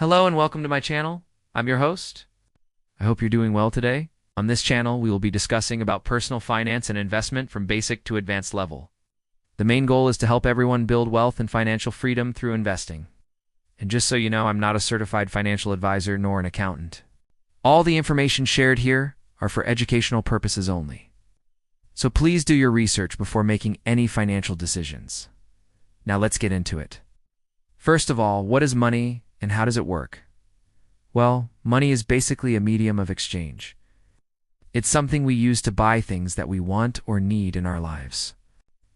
Hello and welcome to my channel. I'm your host. I hope you're doing well today. On this channel, we will be discussing about personal finance and investment from basic to advanced level. The main goal is to help everyone build wealth and financial freedom through investing. And just so you know, I'm not a certified financial advisor nor an accountant. All the information shared here are for educational purposes only. So please do your research before making any financial decisions. Now let's get into it. First of all, what is money and how does it work? Well, money is basically a medium of exchange. It's something we use to buy things that we want or need in our lives.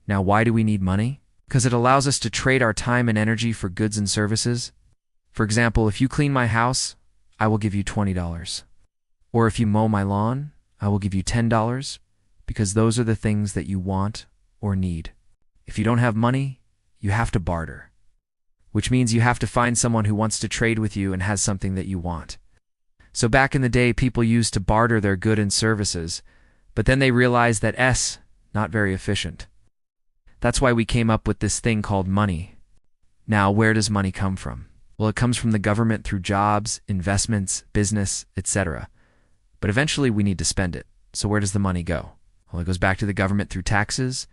Now, why do we need money? Because it allows us to trade our time and energy for goods and services. For example, if you clean my house, I will give you $20. Or if you mow my lawn, I will give you $10, because those are the things that you want or need. If you don't have money, you have to barter, which means you have to find someone who wants to trade with you and has something that you want. So back in the day, people used to barter their goods and services, but then they realized that not very efficient. That's why we came up with this thing called money. Now, where does money come from? Well, it comes from the government through jobs, investments, business, etc. But eventually we need to spend it. So where does the money go? Well, it goes back to the government through taxes,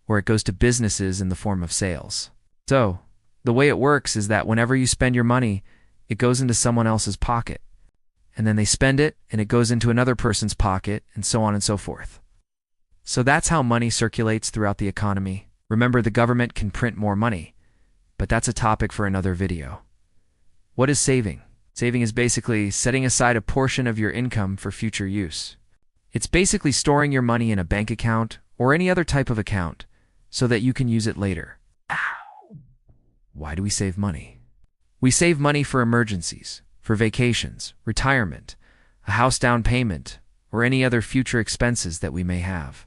or it goes to businesses in the form of sales. So, the way it works is that whenever you spend your money, it goes into someone else's pocket. And then they spend it, and it goes into another person's pocket, and so on and so forth. So that's how money circulates throughout the economy. Remember, the government can print more money, but that's a topic for another video. What is saving? Saving is basically setting aside a portion of your income for future use. It's basically storing your money in a bank account or any other type of account so that you can use it later. Why do we save money? We save money for emergencies, for vacations, retirement, a house down payment, or any other future expenses that we may have.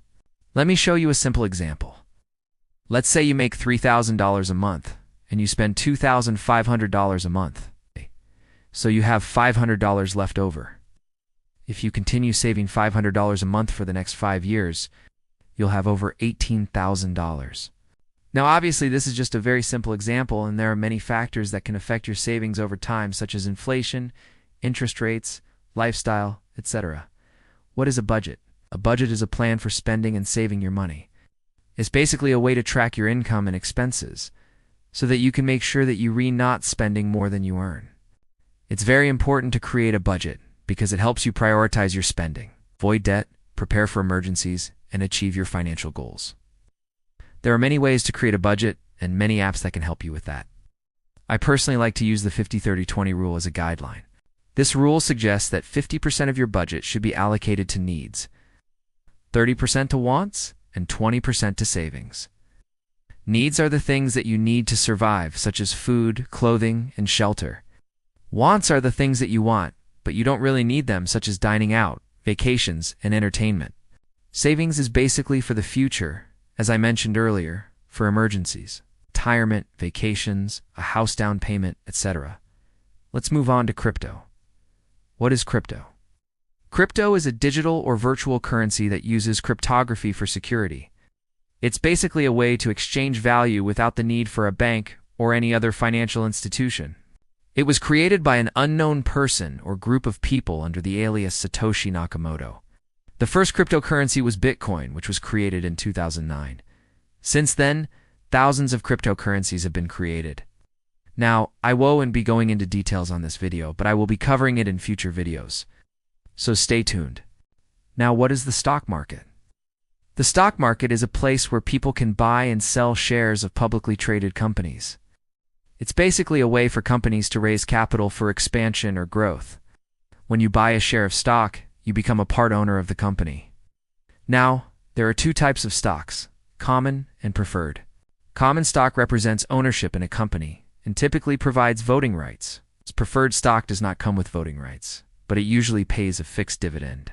Let me show you a simple example. Let's say you make $3,000 a month and you spend $2,500 a month. So you have $500 left over. If you continue saving $500 a month for the next 5 years, you'll have over $18,000. Now, obviously, this is just a very simple example, and there are many factors that can affect your savings over time, such as inflation, interest rates, lifestyle, etc. What is a budget? A budget is a plan for spending and saving your money. It's basically a way to track your income and expenses so that you can make sure that you're not spending more than you earn. It's very important to create a budget because it helps you prioritize your spending, avoid debt, prepare for emergencies, and achieve your financial goals. There are many ways to create a budget and many apps that can help you with that. I personally like to use the 50-30-20 rule as a guideline. This rule suggests that 50% of your budget should be allocated to needs, 30% to wants, and 20% to savings. Needs are the things that you need to survive, such as food, clothing, and shelter. Wants are the things that you want, but you don't really need them, such as dining out, vacations, and entertainment. Savings is basically for the future, as I mentioned earlier, for emergencies, retirement, vacations, a house down payment, etc. Let's move on to crypto. What is crypto? Crypto is a digital or virtual currency that uses cryptography for security. It's basically a way to exchange value without the need for a bank or any other financial institution. It was created by an unknown person or group of people under the alias Satoshi Nakamoto. The first cryptocurrency was Bitcoin, which was created in 2009. Since then, thousands of cryptocurrencies have been created. Now, I won't be going into details on this video, but I will be covering it in future videos. So stay tuned. Now, what is the stock market? The stock market is a place where people can buy and sell shares of publicly traded companies. It's basically a way for companies to raise capital for expansion or growth. When you buy a share of stock, you become a part owner of the company. Now, there are two types of stocks, common and preferred. Common stock represents ownership in a company and typically provides voting rights. Preferred stock does not come with voting rights, but it usually pays a fixed dividend.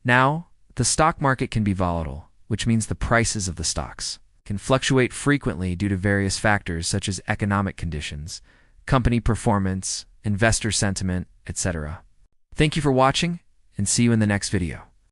Now, the stock market can be volatile, which means the prices of the stocks can fluctuate frequently due to various factors such as economic conditions, company performance, investor sentiment, etc. Thank you for watching, and see you in the next video.